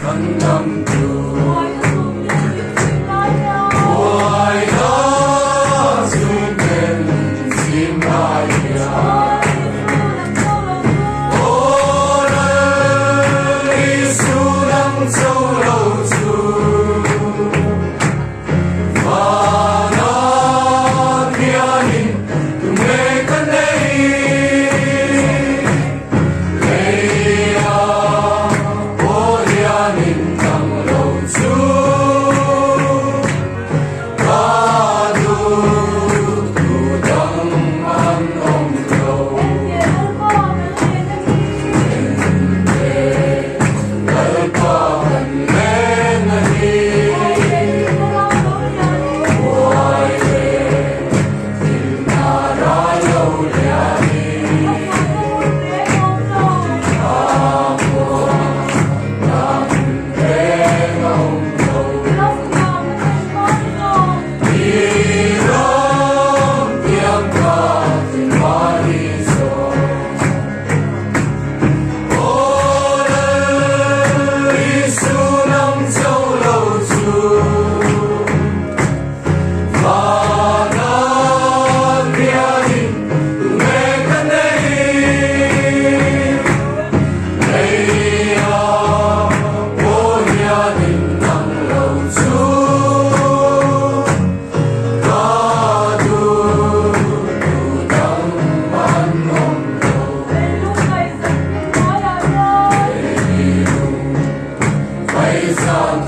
thân tâm thương ôi đó dung tên xin ai ô nơi Giêsu đang châu lâu chu và nó kia nhìn từng ngày thân đây lấy ô dia nhìn tăng lâu chu ca du tu đăng an ông lâu đời qua gần lên đi ôi tìm ta ra lâu lẻ đi ta qua đăng lên ông lâu đi đó tiếng ca tình hoa đi rồi ô nơi Giêsu năm châu lâu chu và nó kia nhìn từng ngày gần đây đây ô gia đình nằm lâu chu ca du tu đăng an ông lâu phải giang